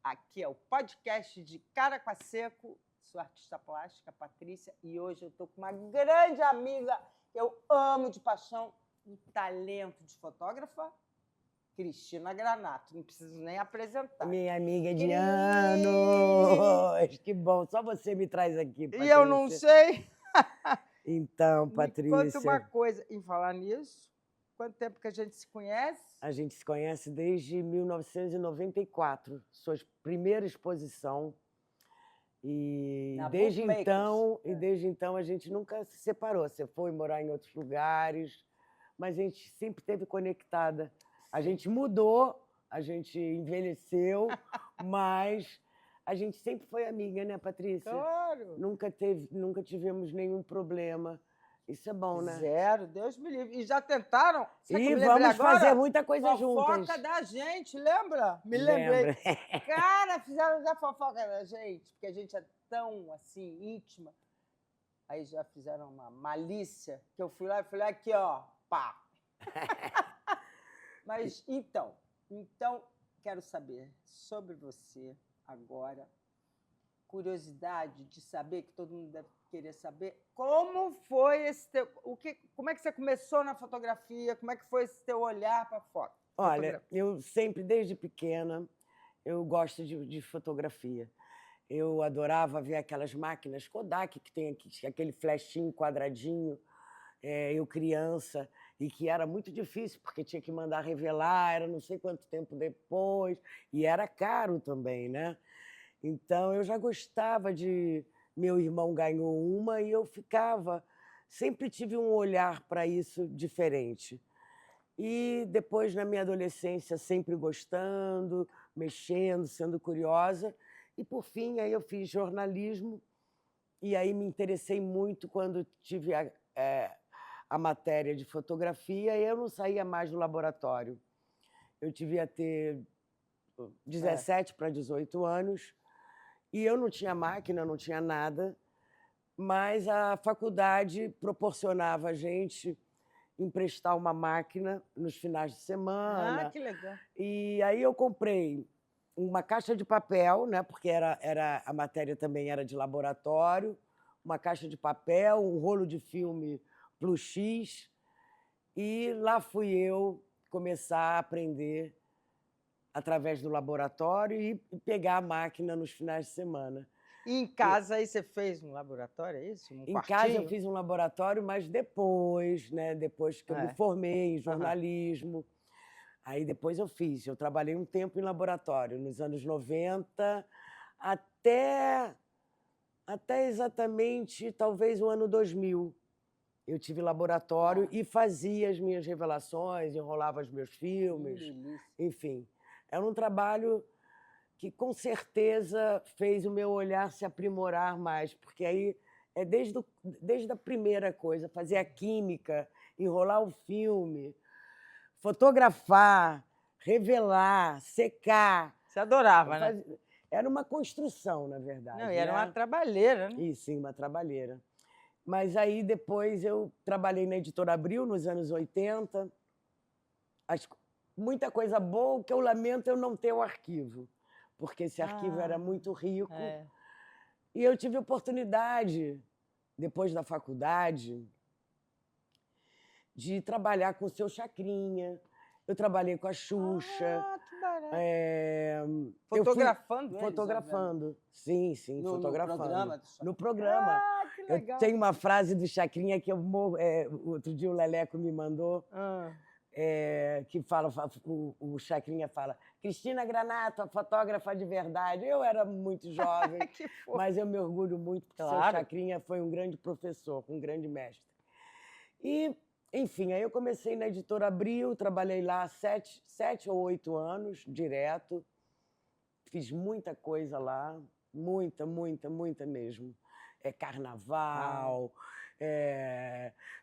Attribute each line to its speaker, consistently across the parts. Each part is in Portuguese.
Speaker 1: Aqui é o podcast de Cara com a Seco. Sou artista plástica, Patrícia, e hoje eu estou com uma grande amiga que eu amo de paixão, um talento de fotógrafa, Cristina Granato. Não preciso nem apresentar.
Speaker 2: Minha amiga de anos! Que bom, só você me traz aqui, Patrícia.
Speaker 1: E eu não sei.
Speaker 2: Então,
Speaker 1: Me
Speaker 2: Patrícia...
Speaker 1: conta uma coisa. Em falar nisso, quanto tempo que a gente se conhece?
Speaker 2: A gente se conhece desde 1994, sua primeira exposição. E desde então a gente nunca se separou. Você foi morar em outros lugares, mas a gente sempre esteve conectada. A gente mudou, a gente envelheceu, mas a gente sempre foi amiga, né, Patrícia?
Speaker 1: Claro!
Speaker 2: Nunca tivemos nenhum problema. Isso é bom, né?
Speaker 1: Zero, Deus me livre. E já tentaram?
Speaker 2: E vamos fazer muita coisa juntas.
Speaker 1: Fofoca da gente, lembra? Me lembrei. Cara, fizeram já fofoca da gente, porque a gente é tão, assim, íntima. Aí já fizeram uma malícia, que eu fui lá e falei, aqui, ó, pá. Mas, então, quero saber sobre você agora. Curiosidade de saber, que todo mundo deve querer saber, como foi esse teu... Como é que você começou na fotografia? Como é que foi esse teu olhar para foto?
Speaker 2: Olha, eu sempre, desde pequena, eu gosto de fotografia. Eu adorava ver aquelas máquinas Kodak, que tem aquele flechinho quadradinho, eu criança, e que era muito difícil, porque tinha que mandar revelar, era não sei quanto tempo depois, e era caro também, né? Então, eu já gostava de... Meu irmão ganhou uma e eu ficava... Sempre tive um olhar para isso diferente. E depois, na minha adolescência, sempre gostando, mexendo, sendo curiosa. E, por fim, aí eu fiz jornalismo e aí me interessei muito quando tive a matéria de fotografia e eu não saía mais do laboratório. Eu devia ter 17 para 18 anos. E eu não tinha máquina, não tinha nada, mas a faculdade proporcionava a gente emprestar uma máquina nos finais de semana.
Speaker 1: Ah, que legal.
Speaker 2: E aí eu comprei uma caixa de papel, né, porque a matéria também era de laboratório, uma caixa de papel, um rolo de filme Plus X, e lá fui eu começar a aprender através do laboratório e pegar a máquina nos finais de semana.
Speaker 1: E em casa aí você fez um laboratório, é isso? Um
Speaker 2: em
Speaker 1: quartinho?
Speaker 2: casa eu fiz um laboratório, mas depois, né? Depois que eu me formei em jornalismo, aí depois eu trabalhei um tempo em laboratório, nos anos 90, até exatamente, talvez, o ano 2000. Eu tive laboratório e fazia as minhas revelações, enrolava os meus filmes, enfim. Era um trabalho que, com certeza, fez o meu olhar se aprimorar mais, porque aí é desde a primeira coisa, fazer a química, enrolar o filme, fotografar, revelar, secar.
Speaker 1: Você adorava, né?
Speaker 2: Era uma construção, na verdade.
Speaker 1: Não, e era uma trabalheira, né?
Speaker 2: Isso, sim, uma trabalheira. Mas aí, depois, eu trabalhei na Editora Abril, nos anos 80. Muita coisa boa, o que eu lamento é eu não ter o arquivo, porque esse arquivo era muito rico. E eu tive oportunidade, depois da faculdade, de trabalhar com o seu Chacrinha. Eu trabalhei com a Xuxa.
Speaker 1: Ah, que barato. Fotografando?
Speaker 2: Fotografando. Sim, fotografando.
Speaker 1: No programa do Chacrinha?
Speaker 2: No programa.
Speaker 1: Ah, que legal.
Speaker 2: Eu tenho uma frase do Chacrinha que eu morro... outro dia o Leleco me mandou... que fala, o Chacrinha fala, Cristina Granato, a fotógrafa de verdade. Eu era muito jovem, mas eu me orgulho muito, porque o seu Chacrinha foi um grande professor, um grande mestre. E, enfim, aí eu comecei na Editora Abril, trabalhei lá 7 ou 8 anos, direto. Fiz muita coisa lá, muita mesmo. Carnaval...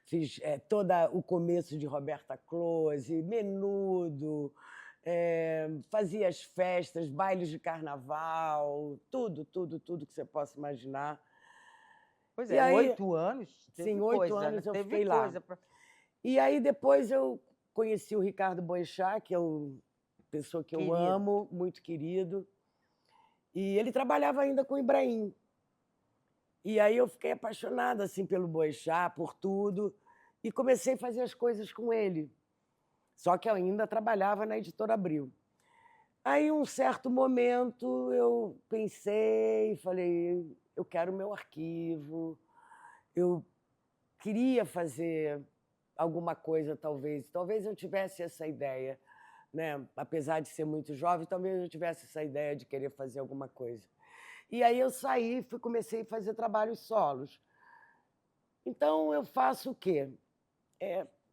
Speaker 2: fiz todo o começo de Roberta Close, Menudo, fazia as festas, bailes de carnaval, tudo que você possa imaginar.
Speaker 1: Pois é, 8 anos?
Speaker 2: Sim, 8 anos eu fiquei lá. E aí depois eu conheci o Ricardo Boechat, que é uma pessoa que eu amo, muito querido. E ele trabalhava ainda com o Ibrahim. E aí eu fiquei apaixonada assim, pelo Boechat, por tudo, e comecei a fazer as coisas com ele. Só que eu ainda trabalhava na Editora Abril. Aí, um certo momento, eu pensei, falei, eu quero meu arquivo, eu queria fazer alguma coisa, talvez eu tivesse essa ideia, né? Apesar de ser muito jovem, talvez eu tivesse essa ideia de querer fazer alguma coisa. E aí eu saí, comecei a fazer trabalhos solos. Então, eu faço o quê?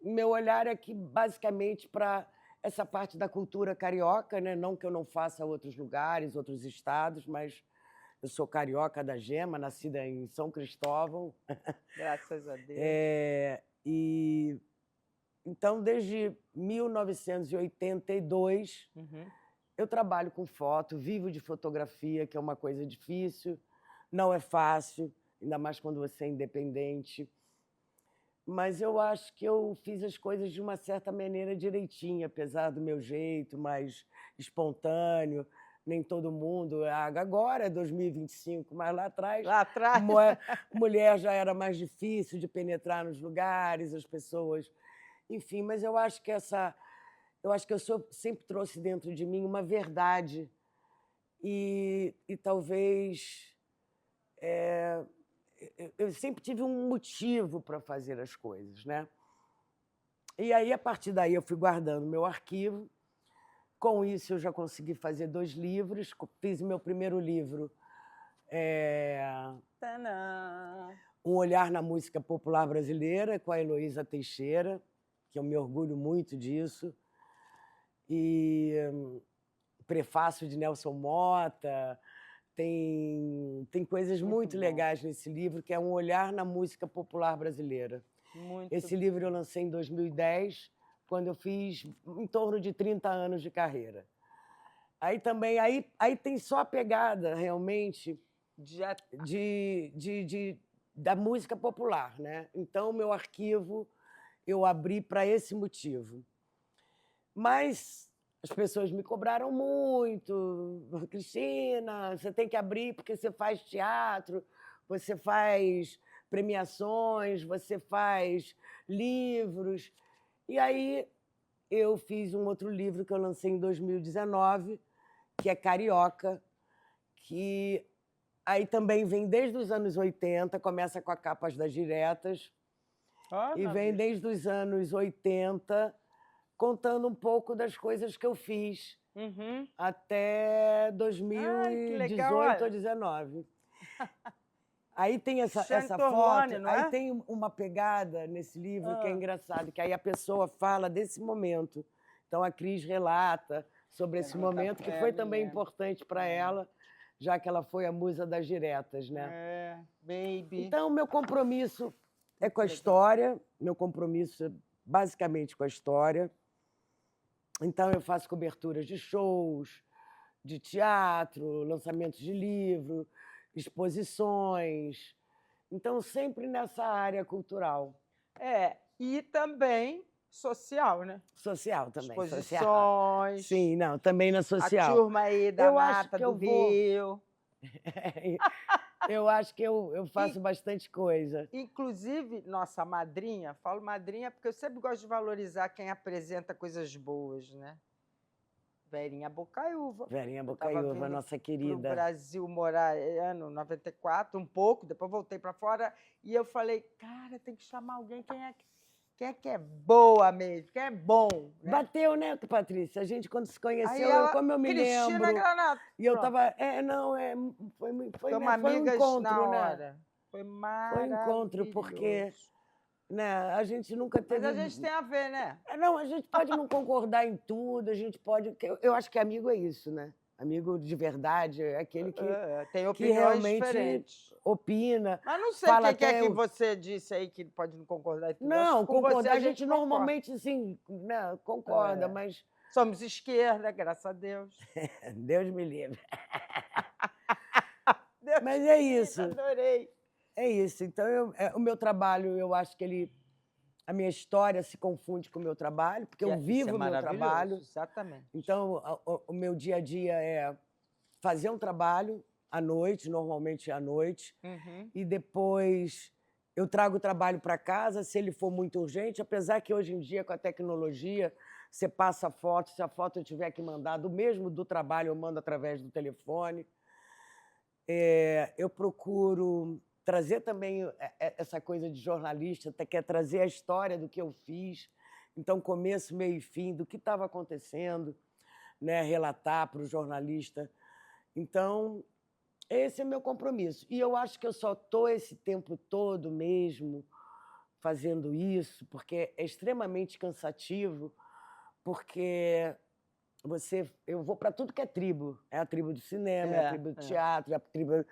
Speaker 2: Meu olhar é aqui, basicamente, para essa parte da cultura carioca, né? Não que eu não faça outros lugares, outros estados, mas eu sou carioca da Gema, nascida em São Cristóvão.
Speaker 1: Graças a Deus.
Speaker 2: E então, desde 1982, eu trabalho com foto, vivo de fotografia, que é uma coisa difícil, não é fácil, ainda mais quando você é independente. Mas eu acho que eu fiz as coisas de uma certa maneira direitinho, apesar do meu jeito mais espontâneo. Nem todo mundo. Agora é 2025, mas lá atrás, mulher já era mais difícil de penetrar nos lugares, as pessoas. Enfim, mas eu acho que eu sempre trouxe dentro de mim uma verdade e talvez eu sempre tive um motivo para fazer as coisas, né? E aí, a partir daí, eu fui guardando meu arquivo. Com isso, eu já consegui fazer 2 livros. Fiz o meu primeiro livro, Um Olhar na Música Popular Brasileira, com a Heloísa Teixeira, que eu me orgulho muito disso. E prefácio de Nelson Motta. Tem coisas muito legais nesse livro, que é Um Olhar na Música Popular Brasileira. Esse livro eu lancei em 2010, quando eu fiz em torno de 30 anos de carreira. Aí também aí tem só a pegada, realmente, da música popular, né? Então, o meu arquivo eu abri para esse motivo. Mas as pessoas me cobraram muito. Cristina, você tem que abrir porque você faz teatro, você faz premiações, você faz livros. E aí eu fiz um outro livro que eu lancei em 2019, que é Carioca, que aí também vem desde os anos 80, começa com a Capas das Diretas, e vem desde os anos 80, contando um pouco das coisas que eu fiz até 2018 ou 2019. Aí tem essa foto, aí tem uma pegada nesse livro que é engraçado, que aí a pessoa fala desse momento. Então, a Cris relata sobre esse momento, que foi também importante para ela, já que ela foi a musa das diretas, né?
Speaker 1: Baby.
Speaker 2: Então, meu compromisso é com a história, meu compromisso é basicamente com a história. Então, eu faço coberturas de shows, de teatro, lançamentos de livro, exposições. Então, sempre nessa área cultural.
Speaker 1: E também social, né?
Speaker 2: Social também.
Speaker 1: Exposições.
Speaker 2: Social. Sim, não, também na social.
Speaker 1: A turma aí da Nata do Rio.
Speaker 2: Eu acho que eu faço bastante coisa.
Speaker 1: Inclusive, nossa madrinha, falo madrinha porque eu sempre gosto de valorizar quem apresenta coisas boas, né? Verinha Bocaiúva.
Speaker 2: Verinha Bocaiúva, nossa querida.
Speaker 1: Para o Brasil morar ano 94, um pouco, depois voltei para fora, e eu falei, cara, tem que chamar alguém, quem é que é boa mesmo, quem é bom. Né?
Speaker 2: Bateu, né, Patrícia? A gente, quando se conheceu, como eu me lembro...
Speaker 1: Cristina Granato.
Speaker 2: E eu estava... Foi um encontro, né?
Speaker 1: Foi maravilhoso.
Speaker 2: Foi um encontro, porque... Né, a gente nunca teve...
Speaker 1: Mas a gente tem a ver, né?
Speaker 2: Não, a gente pode não concordar em tudo, a gente pode... Eu acho que amigo é isso, né? Amigo de verdade é aquele que,
Speaker 1: tem opiniões
Speaker 2: que realmente
Speaker 1: diferentes.
Speaker 2: Opina.
Speaker 1: Mas não sei o que é que você disse aí que pode não concordar em tudo.
Speaker 2: Não, concordar, a gente normalmente, sim, né, concorda, mas...
Speaker 1: Somos esquerda, graças a Deus.
Speaker 2: Deus me livre. Mas é isso.
Speaker 1: Adorei.
Speaker 2: É isso. Então, o meu trabalho, eu acho que a minha história se confunde com o meu trabalho, porque eu vivo o meu trabalho.
Speaker 1: Exatamente.
Speaker 2: Então, o meu dia a dia é fazer um trabalho à noite, normalmente à noite, e depois eu trago o trabalho para casa, se ele for muito urgente, apesar que hoje em dia, com a tecnologia, você passa a foto, se a foto eu tiver que mandar, do mesmo do trabalho, eu mando através do telefone. Eu procuro trazer também essa coisa de jornalista, que é trazer a história do que eu fiz, então começo, meio e fim, do que estava acontecendo, né? Relatar para o jornalista. Então, esse é o meu compromisso. E eu acho que eu só estou esse tempo todo mesmo fazendo isso, porque é extremamente cansativo, porque eu vou para tudo que é tribo. É a tribo do cinema, é a tribo do teatro, é a tribo...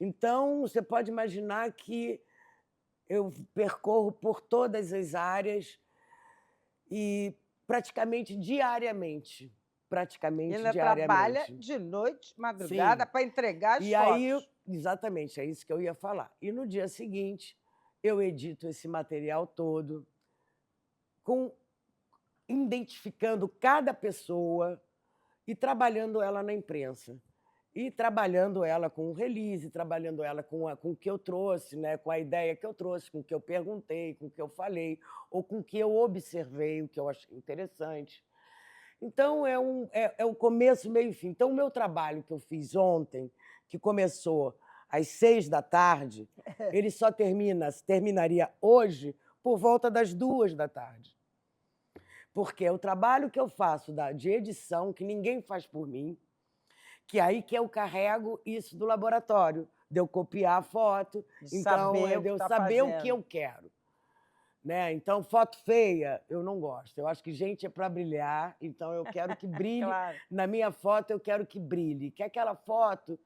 Speaker 2: Então, você pode imaginar que eu percorro por todas as áreas e praticamente diariamente.
Speaker 1: E ainda trabalha de noite, madrugada, para entregar as
Speaker 2: fotos. Aí, exatamente, é isso que eu ia falar. E no dia seguinte, eu edito esse material todo, identificando cada pessoa e trabalhando ela na imprensa. E trabalhando ela com o release, trabalhando ela com o que eu trouxe, né? Com a ideia que eu trouxe, com o que eu perguntei, com o que eu falei, ou com o que eu observei, o que eu achei interessante. Então, é o começo, meio e fim. Então, o meu trabalho que eu fiz ontem, que começou às 6 da tarde, ele só terminaria hoje por volta das 2 da tarde. Porque é o trabalho que eu faço de edição, que ninguém faz por mim, que aí que eu carrego isso do laboratório, de eu copiar a foto, então de eu saber o que eu quero. Né? Então, foto feia, eu não gosto. Eu acho que gente é para brilhar, então eu quero que brilhe.
Speaker 1: Claro.
Speaker 2: Na minha foto, eu quero que brilhe. Que aquela foto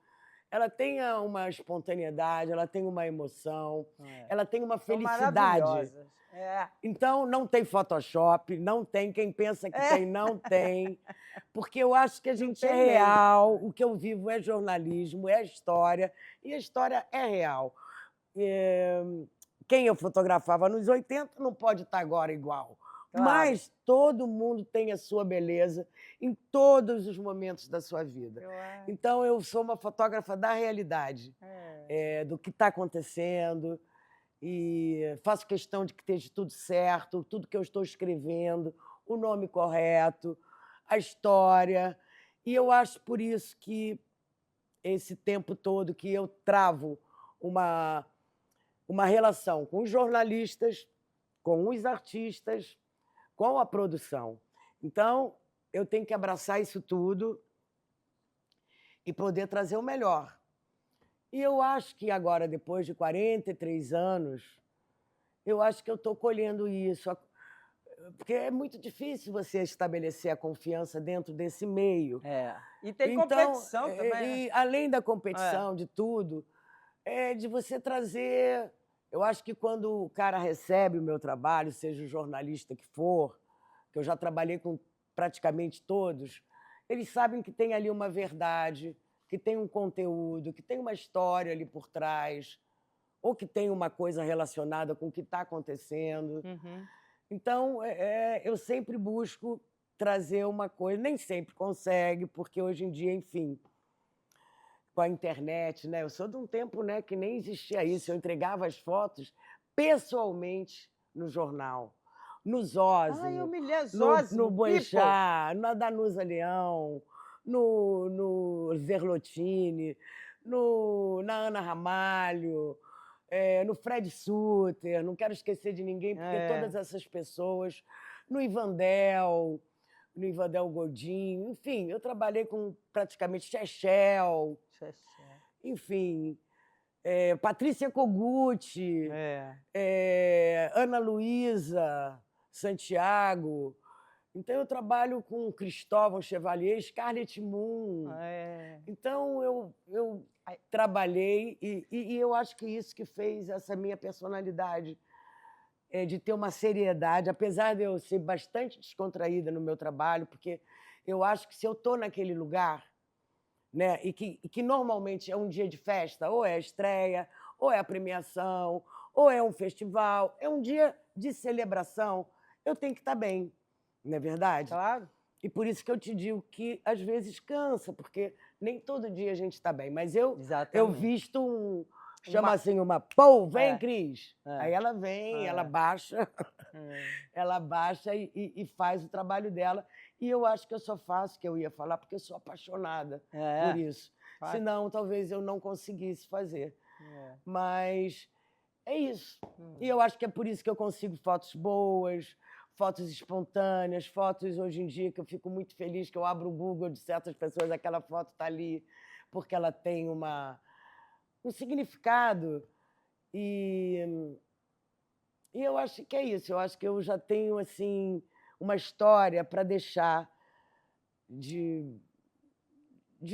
Speaker 2: ela tenha uma espontaneidade, ela tem uma emoção, ela tem uma felicidade. Então, não tem Photoshop, não tem. Quem pensa que tem, não tem. Porque eu acho que a gente é real, o que eu vivo é jornalismo, é história, e a história é real. Quem eu fotografava nos 80 não pode estar agora igual. Claro. Mas todo mundo tem a sua beleza em todos os momentos da sua vida. Então, eu sou uma fotógrafa da realidade, do que está acontecendo, e faço questão de que esteja tudo certo, tudo que eu estou escrevendo, o nome correto, a história. E eu acho por isso que esse tempo todo que eu travo uma relação com os jornalistas, com os artistas, com a produção. Então, eu tenho que abraçar isso tudo e poder trazer o melhor. E eu acho que agora, depois de 43 anos, eu acho que eu estou colhendo isso. Porque é muito difícil você estabelecer a confiança dentro desse meio.
Speaker 1: E tem competição também.
Speaker 2: E, além da competição, de tudo, de você trazer... Eu acho que quando o cara recebe o meu trabalho, seja o jornalista que for, que eu já trabalhei com praticamente todos, eles sabem que tem ali uma verdade, que tem um conteúdo, que tem uma história ali por trás, ou que tem uma coisa relacionada com o que está acontecendo. Então, eu sempre busco trazer uma coisa, nem sempre consegue, porque hoje em dia, enfim, com a internet, né? Eu sou de um tempo, né, que nem existia isso. Eu entregava as fotos pessoalmente no jornal, no Zózimo,
Speaker 1: eu me lembro, Zózimo,
Speaker 2: no Boechat, na Danusa Leão, no Zerlotini, na Ana Ramalho, no Fred Sutter, não quero esquecer de ninguém, porque todas essas pessoas, no Ivandel Godinho, enfim, eu trabalhei com praticamente Chechel, enfim, Patrícia Kogut, Ana Luísa Santiago. Então, eu trabalho com Cristóvão Chevalier, Scarlett Moon. Então, eu trabalhei e eu acho que isso que fez essa minha personalidade, de ter uma seriedade, apesar de eu ser bastante descontraída no meu trabalho, porque eu acho que se eu estou naquele lugar, né, e que normalmente é um dia de festa, ou é a estreia, ou é a premiação, ou é um festival, é um dia de celebração, eu tenho que estar bem, não é verdade?
Speaker 1: Claro.
Speaker 2: E por isso que eu te digo que, às vezes, cansa, porque nem todo dia a gente está bem. Mas eu
Speaker 1: Exatamente.
Speaker 2: visto chama assim, pô, vem,
Speaker 1: É.
Speaker 2: Cris.
Speaker 1: É.
Speaker 2: Aí ela vem, ela baixa, ela baixa e faz o trabalho dela. E eu acho que eu só faço, que eu ia falar, porque eu sou apaixonada por isso.
Speaker 1: Claro.
Speaker 2: Senão, talvez eu não conseguisse fazer. Mas é isso. E eu acho que é por isso que eu consigo fotos boas, fotos espontâneas, fotos hoje em dia que eu fico muito feliz, que eu abro o Google de certas pessoas, aquela foto está ali, porque ela tem um significado. E eu acho que é isso. Eu acho que eu já tenho assim uma história para deixar de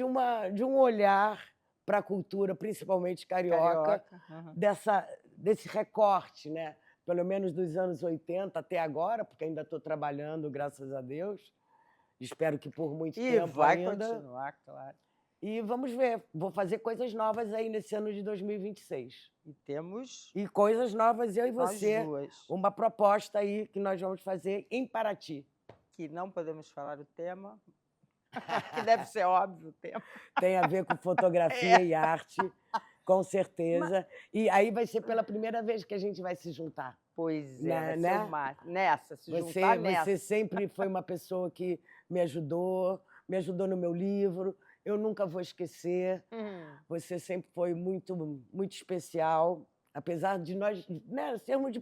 Speaker 2: um olhar para a cultura, principalmente carioca. Desse recorte, né? Pelo menos dos anos 80 até agora, porque ainda estou trabalhando, graças a Deus. Espero que por muito tempo
Speaker 1: vai
Speaker 2: ainda.
Speaker 1: Continuar, claro.
Speaker 2: E vamos ver. Vou fazer coisas novas aí nesse ano de 2026.
Speaker 1: E temos...
Speaker 2: E coisas novas, eu e você.
Speaker 1: Nós duas.
Speaker 2: Uma proposta aí que nós vamos fazer em Paraty.
Speaker 1: Que não podemos falar o tema, que deve ser óbvio o tema.
Speaker 2: Tem a ver com fotografia e arte, com certeza. E aí vai ser pela primeira vez que a gente vai se juntar.
Speaker 1: Pois é,
Speaker 2: né?
Speaker 1: Juntar nessa.
Speaker 2: Você sempre foi uma pessoa que me ajudou no meu livro. Eu nunca vou esquecer. Você sempre foi muito, muito especial. Apesar de nós, né, sermos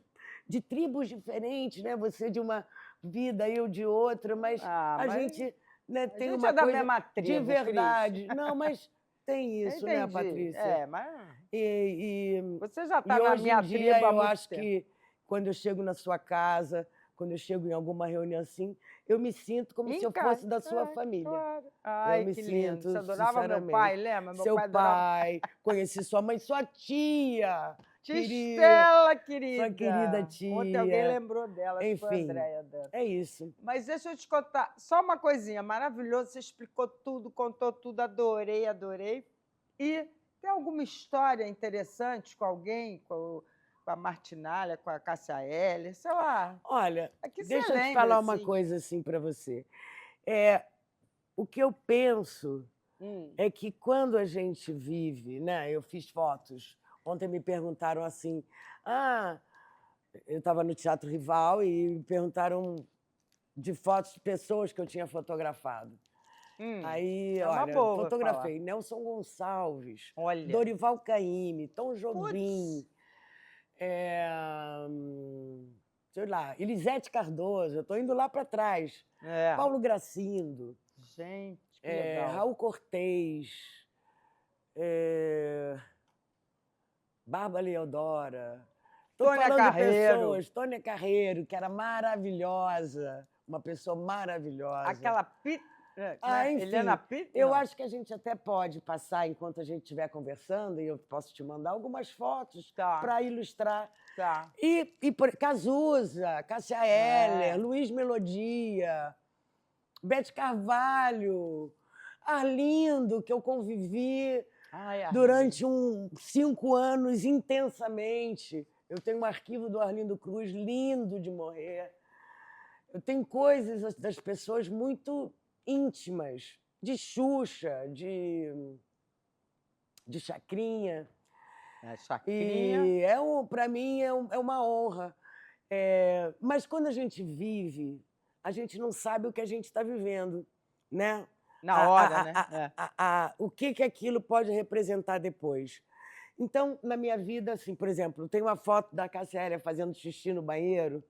Speaker 2: de tribos diferentes, né? Você de uma vida, eu de outra, mas a gente, né, tem
Speaker 1: gente
Speaker 2: uma
Speaker 1: é da
Speaker 2: coisa
Speaker 1: mesma tribo,
Speaker 2: de verdade.
Speaker 1: Cris.
Speaker 2: Não, mas tem isso, né, Patrícia?
Speaker 1: Mas...
Speaker 2: Você
Speaker 1: já está na minha tribo há
Speaker 2: eu
Speaker 1: muito
Speaker 2: acho
Speaker 1: tempo.
Speaker 2: que quando eu chego na sua casa, quando eu chego em alguma reunião assim, eu me sinto como se eu fosse da sua família.
Speaker 1: Claro. Ai,
Speaker 2: eu me
Speaker 1: que
Speaker 2: sinto,
Speaker 1: lindo. Você adorava meu pai, lembra? Meu
Speaker 2: Seu
Speaker 1: pai,
Speaker 2: conheci sua mãe, sua tia.
Speaker 1: Estela, querida.
Speaker 2: Sua querida tia.
Speaker 1: Ontem alguém lembrou dela,
Speaker 2: enfim,
Speaker 1: foi a Andréia dela.
Speaker 2: É isso.
Speaker 1: Mas deixa eu te contar só uma coisinha, maravilhoso, você explicou tudo, contou tudo, adorei. E tem alguma história interessante com alguém, com a Martinália, com a Cássia Eller, sei lá.
Speaker 2: Olha, deixa eu te falar uma coisa assim para você. O que eu penso é que quando a gente vive, né? Eu fiz fotos. Ontem me perguntaram assim, eu estava no Teatro Rival e me perguntaram de fotos de pessoas que eu tinha fotografado. Aí, olha, fotografei Nelson Gonçalves, Dorival Caymmi, Tom Jobim, sei lá, Elisete Cardoso, eu estou indo lá para trás. Paulo Gracindo.
Speaker 1: Gente, que legal.
Speaker 2: Raul Cortez, Bárbara Leodora.
Speaker 1: Tônia Carreiro.
Speaker 2: Tônia Carreiro, que era maravilhosa, uma pessoa maravilhosa.
Speaker 1: Aquela
Speaker 2: enfim,
Speaker 1: Helena Pitt?
Speaker 2: Eu acho que a gente até pode passar, enquanto a gente estiver conversando, e eu posso te mandar algumas fotos para ilustrar. E Cazuza, Cássia Eller, Luiz Melodia, Bete Carvalho, Arlindo, que eu convivi durante 5 anos intensamente. Eu tenho um arquivo do Arlindo Cruz lindo de morrer. Eu tenho coisas das pessoas muito íntimas, de Xuxa, de Chacrinha.
Speaker 1: Chacrinha.
Speaker 2: E para mim é uma honra. Mas quando a gente vive, a gente não sabe o que a gente está vivendo, né?
Speaker 1: Na hora, né?
Speaker 2: O que aquilo pode representar depois. Então, na minha vida, assim, por exemplo, tem uma foto da Cássia Eller fazendo xixi no banheiro,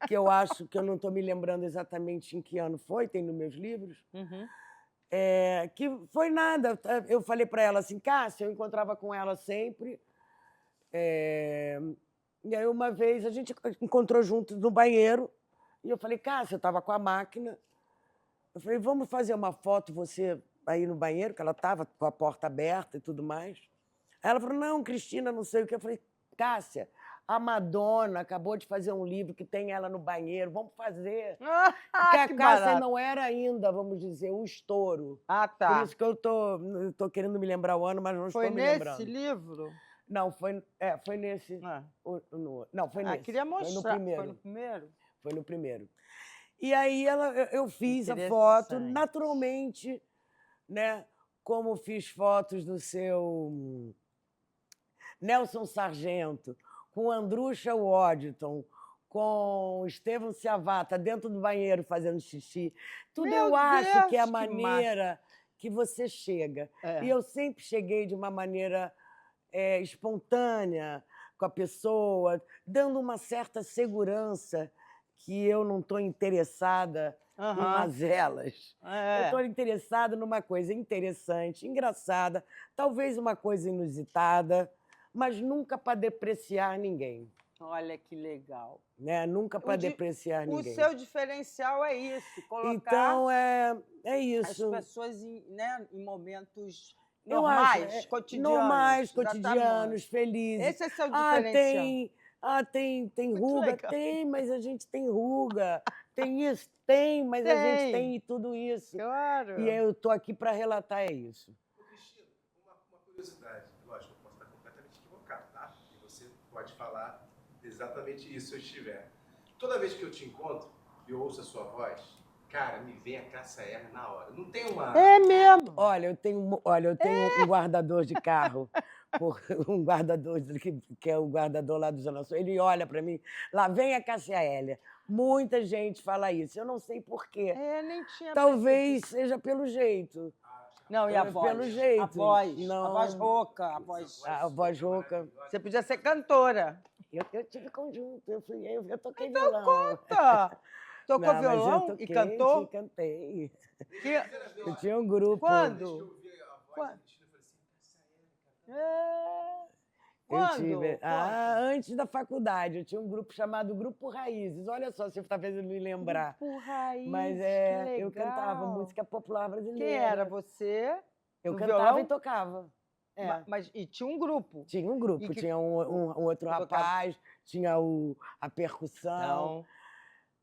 Speaker 2: que eu acho que eu não estou me lembrando exatamente em que ano foi, tem nos meus livros, que foi nada. Eu falei para ela assim, Cássia, eu encontrava com ela sempre, e aí uma vez a gente encontrou juntos no banheiro, e eu falei, Cássia, eu estava com a máquina, eu falei, vamos fazer uma foto, você aí no banheiro, que ela estava com a porta aberta e tudo mais. Aí ela falou, não, Cristina, não sei o que. Eu falei, Cássia, a Madonna acabou de fazer um livro que tem ela no banheiro, vamos fazer. Porque a Cássia não era ainda, vamos dizer, um estouro. Por isso que eu tô querendo me lembrar o ano, mas não estou me lembrando.
Speaker 1: Foi nesse livro?
Speaker 2: Não, foi nesse. Não, foi nesse.
Speaker 1: Queria mostrar.
Speaker 2: Foi no primeiro.
Speaker 1: Foi no primeiro?
Speaker 2: Foi no primeiro. E aí eu fiz a foto naturalmente, né? Como fiz fotos do seu Nelson Sargento, com Andrucha Waddington, com Estevão Ciavata dentro do banheiro fazendo xixi. Tudo eu acho que é a maneira que você chega. E eu sempre cheguei de uma maneira espontânea com a pessoa, dando uma certa segurança que eu não estou interessada em mazelas. Eu estou interessada numa coisa interessante, engraçada, talvez uma coisa inusitada, mas nunca para depreciar ninguém.
Speaker 1: Olha que legal.
Speaker 2: Né? Nunca para depreciar ninguém.
Speaker 1: O seu diferencial é isso, colocar
Speaker 2: então, é isso.
Speaker 1: As pessoas em momentos normais, cotidianos.
Speaker 2: Normais, cotidianos, felizes.
Speaker 1: Esse é seu diferencial.
Speaker 2: Tem ruga? Legal. Tem, mas a gente tem ruga. Tem isso? Tem, mas a gente tem tudo isso.
Speaker 1: Claro.
Speaker 2: E eu estou aqui para relatar isso.
Speaker 3: Cristina, uma curiosidade. Lógico, eu posso estar completamente equivocado, tá? E você pode falar exatamente isso se eu estiver. Toda vez que eu te encontro e eu ouço a sua voz, cara, me vem a Cássia Eller na hora. Não tem uma...
Speaker 1: É mesmo?
Speaker 2: Olha, eu tenho um guardador de carro, um guardador que é o guardador lá do Zona Sul. Ele olha para mim, lá vem a Cássia Eller. Muita gente fala isso, eu não sei por quê.
Speaker 1: Nem tinha
Speaker 2: Talvez seja pelo jeito.
Speaker 1: Não, e a voz?
Speaker 2: Pelo jeito.
Speaker 1: A voz,
Speaker 2: não.
Speaker 1: A voz rouca.
Speaker 2: A voz rouca.
Speaker 1: Você podia ser cantora.
Speaker 2: Eu tive conjunto, eu toquei
Speaker 1: então
Speaker 2: violão.
Speaker 1: Conta! Tocou violão e cantou?
Speaker 2: Cantei. Eu tinha um grupo.
Speaker 1: Quando?
Speaker 2: Antes da faculdade, eu tinha um grupo chamado Grupo Raízes. Olha só, você está fazendo me lembrar.
Speaker 1: Grupo Raízes,
Speaker 2: mas eu cantava música popular brasileira.
Speaker 1: Quem era você?
Speaker 2: Eu cantava e tocava.
Speaker 1: E tinha um grupo?
Speaker 2: Tinha um grupo. Tinha um outro rapaz, tinha a percussão.
Speaker 1: Não.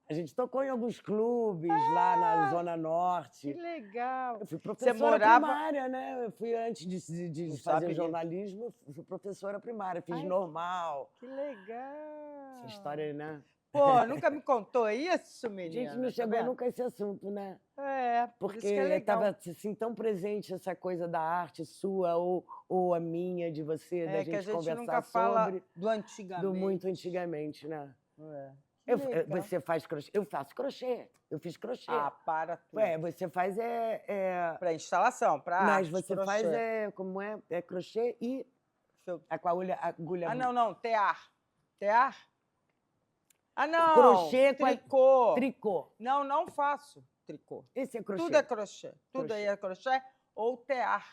Speaker 2: A gente tocou em alguns clubes lá na Zona Norte.
Speaker 1: Que legal.
Speaker 2: Eu fui professora primária, né? Eu fui antes de fazer jornalismo, eu fui professora primária, fiz normal.
Speaker 1: Que legal.
Speaker 2: Essa história, né?
Speaker 1: Pô, nunca me contou isso, menina?
Speaker 2: A gente não chegou nunca a esse assunto, né?
Speaker 1: Porque
Speaker 2: estava assim, tão presente essa coisa da arte sua ou a minha, de você, da gente conversar sobre.
Speaker 1: Que a gente nunca fala do antigamente.
Speaker 2: Do muito antigamente, né? Você faz crochê? Eu faço crochê. Eu fiz crochê.
Speaker 1: Para tudo.
Speaker 2: Você faz
Speaker 1: para instalação, para arte.
Speaker 2: Mas você faz como é? É crochê e com a agulha.
Speaker 1: Não, tear. Tear? Não.
Speaker 2: Crochê
Speaker 1: tricô.
Speaker 2: Tricô.
Speaker 1: Não faço tricô.
Speaker 2: Esse é crochê.
Speaker 1: Tudo é crochê. Tudo aí é crochê ou tear.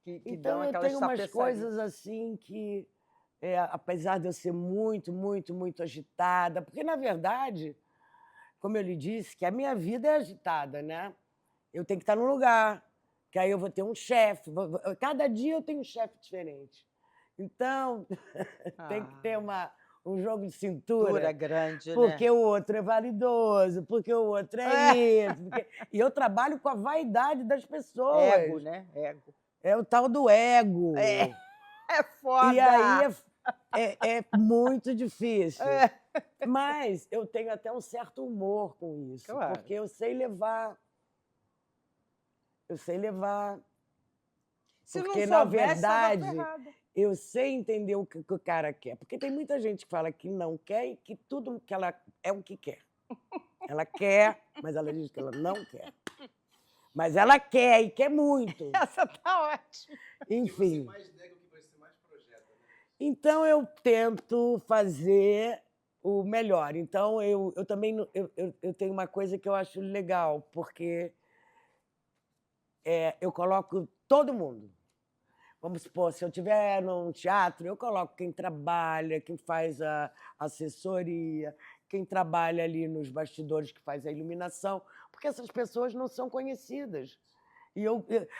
Speaker 1: Que
Speaker 2: então eu tenho umas coisas assim que apesar de eu ser muito, muito, muito agitada, porque, na verdade, como eu lhe disse, que a minha vida é agitada, né? Eu tenho que estar num lugar, que aí eu vou ter um chefe. Cada dia eu tenho um chefe diferente. Então, tem que ter um jogo de cintura.
Speaker 1: Grande,
Speaker 2: porque o outro é validoso, porque o outro é isso. E eu trabalho com a vaidade das pessoas.
Speaker 1: Ego, né? Ego.
Speaker 2: É o tal do ego.
Speaker 1: É foda.
Speaker 2: E aí é muito difícil. Mas eu tenho até um certo humor com isso. Claro. Porque eu sei levar.
Speaker 1: Se
Speaker 2: porque,
Speaker 1: não
Speaker 2: na verdade, eu sei entender o que o cara quer. Porque tem muita gente que fala que não quer e que tudo que ela é o que quer. Ela quer, mas ela diz que ela não quer. Mas ela quer e quer muito.
Speaker 1: Essa tá ótima.
Speaker 2: Enfim.
Speaker 3: O que você mais nega, o que você mais projeta, né?
Speaker 2: Então, eu tento fazer o melhor. Então, eu também eu tenho uma coisa que eu acho legal, porque eu coloco todo mundo. Vamos supor, se eu estiver num teatro, eu coloco quem trabalha, quem faz a assessoria, quem trabalha ali nos bastidores, que faz a iluminação, porque essas pessoas não são conhecidas. E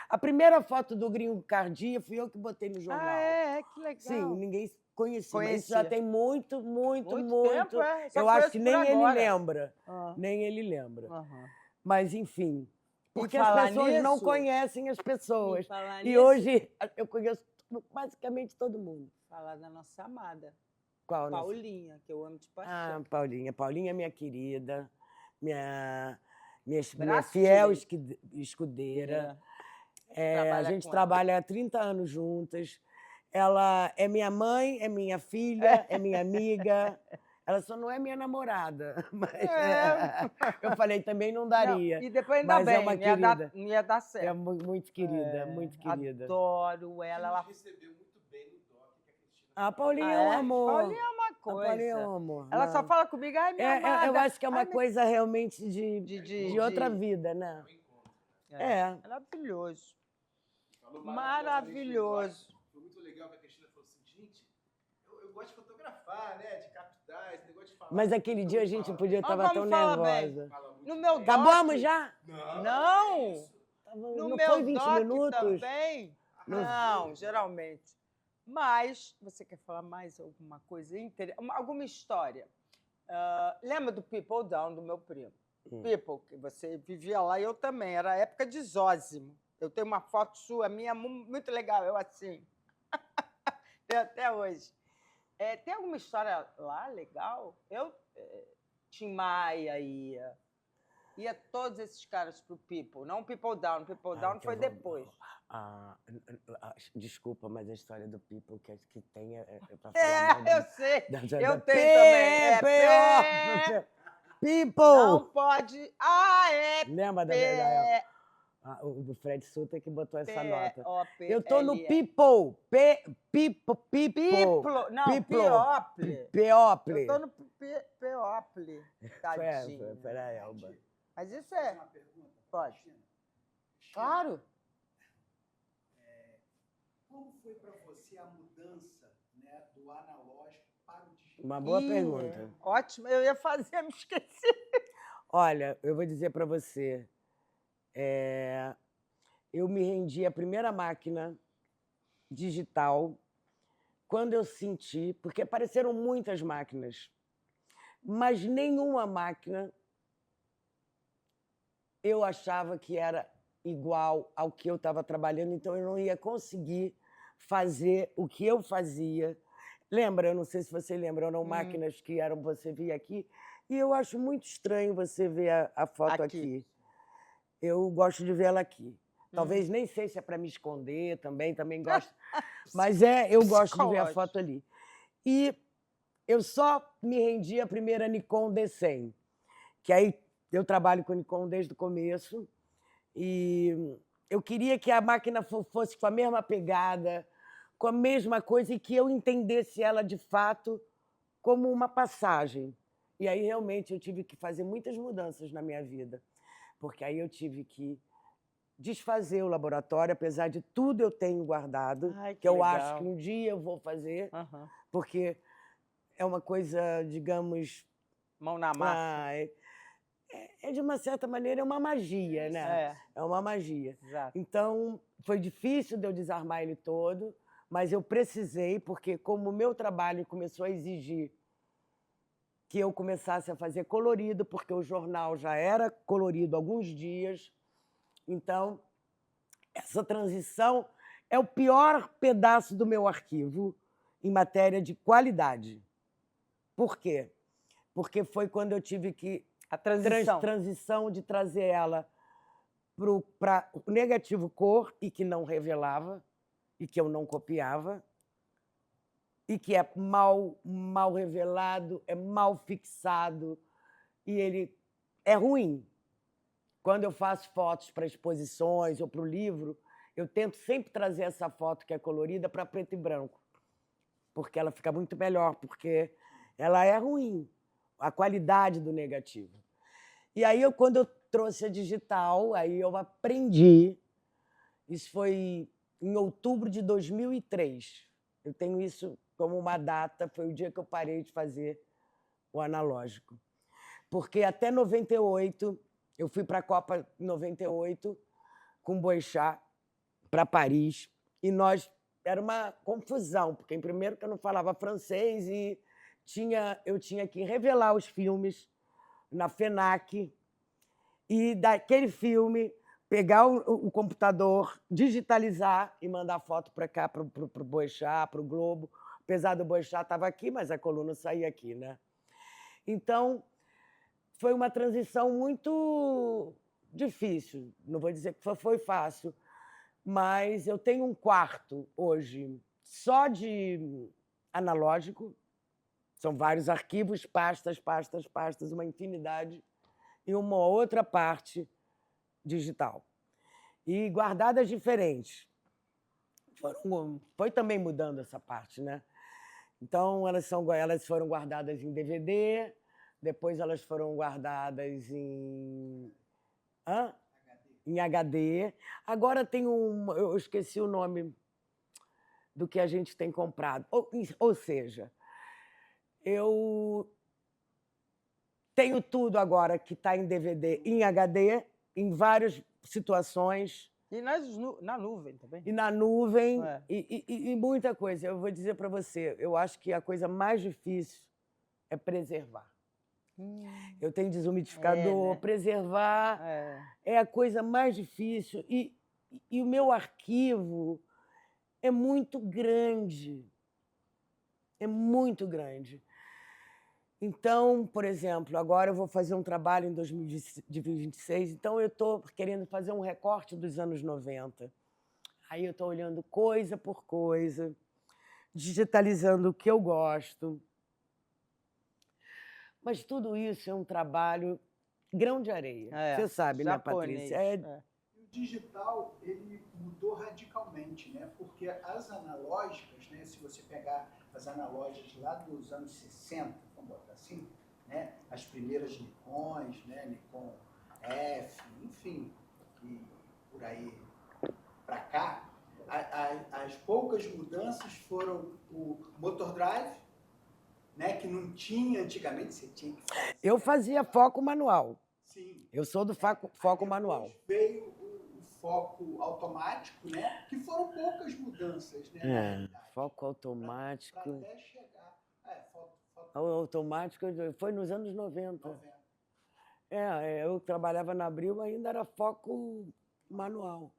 Speaker 2: a primeira foto do Gringo Cardia fui eu que botei no jornal.
Speaker 1: Que legal.
Speaker 2: Sim, ninguém conhecia. Mas isso já tem muito
Speaker 1: tempo,
Speaker 2: eu acho que nem ele lembra. Nem ele lembra. Mas, enfim, porque as pessoas não conhecem as pessoas. E hoje eu conheço basicamente todo mundo.
Speaker 1: Falar da nossa amada.
Speaker 2: Qual? Nossa?
Speaker 1: Paulinha, que eu amo de
Speaker 2: Ah,
Speaker 1: paixão.
Speaker 2: Paulinha. Paulinha é minha querida, minha
Speaker 1: Braço
Speaker 2: fiel
Speaker 1: direito.
Speaker 2: escudeira.
Speaker 1: É.
Speaker 2: A
Speaker 1: Trabalha
Speaker 2: gente
Speaker 1: com ela.
Speaker 2: trabalha há 30 anos juntas. Ela é minha mãe, é minha filha, é minha amiga. Ela só não é minha namorada. Mas
Speaker 1: É.
Speaker 2: eu falei, também não
Speaker 1: Não,
Speaker 2: daria.
Speaker 1: e depois ainda
Speaker 2: Mas é
Speaker 1: bem,
Speaker 2: uma
Speaker 1: não ia dar,
Speaker 2: querida.
Speaker 1: não ia dar
Speaker 2: É
Speaker 1: certo.
Speaker 2: muito querida, muito querida.
Speaker 1: Adoro ela.
Speaker 3: Ela
Speaker 1: Ela...
Speaker 3: recebeu muito bem no doc que a Cristina
Speaker 2: A
Speaker 3: faz.
Speaker 2: Paulinha
Speaker 1: Ah,
Speaker 2: é um
Speaker 1: é?
Speaker 2: amor.
Speaker 1: Paulinha é uma
Speaker 2: A Paulinha é um
Speaker 1: coisa.
Speaker 2: amor.
Speaker 1: Ela só
Speaker 2: Não.
Speaker 1: fala comigo, ai, minha amada.
Speaker 2: Eu acho que é uma
Speaker 1: ai,
Speaker 2: coisa realmente
Speaker 1: de
Speaker 2: outra vida, né?
Speaker 3: Um encontro, né?
Speaker 2: É.
Speaker 1: Maravilhoso.
Speaker 3: Falou
Speaker 1: Maravilhoso.
Speaker 3: Foi muito legal que a Cristina falou assim, gente, eu gosto de fotografar, né? De captar, esse negócio de falar.
Speaker 2: Mas aquele dia a gente podia
Speaker 1: Olha
Speaker 2: estar
Speaker 1: como
Speaker 2: tão
Speaker 1: fala bem.
Speaker 2: nervosa.
Speaker 3: Fala muito
Speaker 1: No
Speaker 3: bem.
Speaker 1: meu doc...
Speaker 2: Acabamos já?
Speaker 1: Não.
Speaker 3: é isso.
Speaker 1: No
Speaker 2: Não
Speaker 1: meu
Speaker 2: foi 20
Speaker 1: doc
Speaker 2: minutos?
Speaker 1: também? Não, geralmente. Mas, você quer falar mais alguma coisa interessante? Alguma história? Lembra do People Down, do meu primo? People, que você vivia lá e eu também. Era a época de Zózimo. Eu tenho uma foto sua, minha, muito legal, eu assim. Tem até hoje. Tem alguma história lá legal? Tim Maia ia todos esses caras pro People, não People Down. People Down foi depois.
Speaker 2: Desculpa, mas a história do People que tem pra falar mal
Speaker 1: Eu sei. Eu tenho também.
Speaker 2: People!
Speaker 1: Não pode.
Speaker 2: Lembra do Fred Sutter que botou essa nota. Eu tô no People.
Speaker 1: People. Não, People.
Speaker 2: People.
Speaker 1: Eu tô no People. Tadinho.
Speaker 2: Foi a Elba.
Speaker 1: Mas isso é...
Speaker 4: Uma pergunta?
Speaker 1: Pode.
Speaker 4: Cristina,
Speaker 1: Claro.
Speaker 4: como foi para você a mudança, né, do analógico para o digital?
Speaker 2: Uma boa pergunta.
Speaker 1: Ótimo, eu ia fazer, me esqueci.
Speaker 2: Olha, eu vou dizer para você, eu me rendi à primeira máquina digital quando eu senti, porque apareceram muitas máquinas, mas nenhuma máquina eu achava que era igual ao que eu estava trabalhando, então eu não ia conseguir fazer o que eu fazia. Lembra, eu não sei se você lembra, eram máquinas que eram, você via aqui, e eu acho muito estranho você ver a foto aqui. Eu gosto de vê-la aqui. Talvez nem sei se é para me esconder também gosto, mas eu gosto de ver a foto ali. E eu só me rendi à primeira Nikon D100, que aí eu trabalho com Nikon desde o começo, e eu queria que a máquina fosse com a mesma pegada, com a mesma coisa, e que eu entendesse ela, de fato, como uma passagem. E aí, realmente, eu tive que fazer muitas mudanças na minha vida, porque aí eu tive que desfazer o laboratório, apesar de tudo eu tenho guardado, que eu acho que um dia eu vou fazer, porque é uma coisa, digamos...
Speaker 1: Mão na massa.
Speaker 2: De uma certa maneira, é uma magia, né? É uma magia.
Speaker 1: Exato.
Speaker 2: Então, foi difícil de eu desarmar ele todo, mas eu precisei, porque como o meu trabalho começou a exigir que eu começasse a fazer colorido, porque o jornal já era colorido há alguns dias, então, essa transição é o pior pedaço do meu arquivo em matéria de qualidade. Por quê? Porque foi quando eu tive que...
Speaker 1: A transição.
Speaker 2: Transição de trazer ela para o negativo cor, e que não revelava, e que eu não copiava, e que é mal revelado, é mal fixado, e ele é ruim. Quando eu faço fotos para exposições ou para o livro, eu tento sempre trazer essa foto que é colorida para preto e branco, porque ela fica muito melhor, porque ela é ruim, a qualidade do negativo. E aí, quando eu trouxe a digital, aí eu aprendi. Isso foi em outubro de 2003. Eu tenho isso como uma data, foi o dia que eu parei de fazer o analógico. Porque até 98, eu fui para a Copa 98 com o Boechat para Paris, e era uma confusão, porque, em primeiro, que eu não falava francês e eu tinha que revelar os filmes na FENAC, e daquele filme pegar o computador, digitalizar e mandar foto para cá, para o Boechat, para o Globo, Apesar do Boechat estava aqui, mas a coluna saía aqui, né? Então, foi uma transição muito difícil. Não vou dizer que foi fácil, mas eu tenho um quarto hoje só de analógico. São vários arquivos, pastas, uma infinidade, e uma outra parte digital. E guardadas diferentes. Foi também mudando essa parte, né? Então, elas foram guardadas em DVD, depois elas foram guardadas em HD. Agora tem eu esqueci o nome do que a gente tem comprado. Ou seja, eu tenho tudo agora que está em DVD, em HD, em várias situações.
Speaker 1: E na nuvem também.
Speaker 2: E na nuvem, e muita coisa. Eu vou dizer para você, eu acho que a coisa mais difícil é preservar. Eu tenho desumidificador,
Speaker 1: né?
Speaker 2: preservar é a coisa mais difícil. E o meu arquivo é muito grande. É muito grande. Então, por exemplo, agora eu vou fazer um trabalho em 2026, então eu estou querendo fazer um recorte dos anos 90. Aí eu estou olhando coisa por coisa, digitalizando o que eu gosto. Mas tudo isso é um trabalho grão de areia. Você sabe,
Speaker 1: japonês,
Speaker 2: né, Patrícia?
Speaker 4: O digital, ele mudou radicalmente, né? Porque as analógicas, né? Se você pegar as analógicas lá dos anos 60, vamos botar assim, né? As primeiras Nikons, né? Nikon F, enfim, e por aí para cá, as poucas mudanças foram o motor drive, né? Que não tinha antigamente, você tinha que fazer.
Speaker 2: Eu fazia foco manual.
Speaker 4: Sim.
Speaker 2: Eu sou do foco manual.
Speaker 4: Veio o foco automático, né? Que foram poucas mudanças, né?
Speaker 2: Foco automático.
Speaker 4: Para até chegar.
Speaker 2: O automático foi nos anos 90. Eu trabalhava na Abril, ainda era foco manual.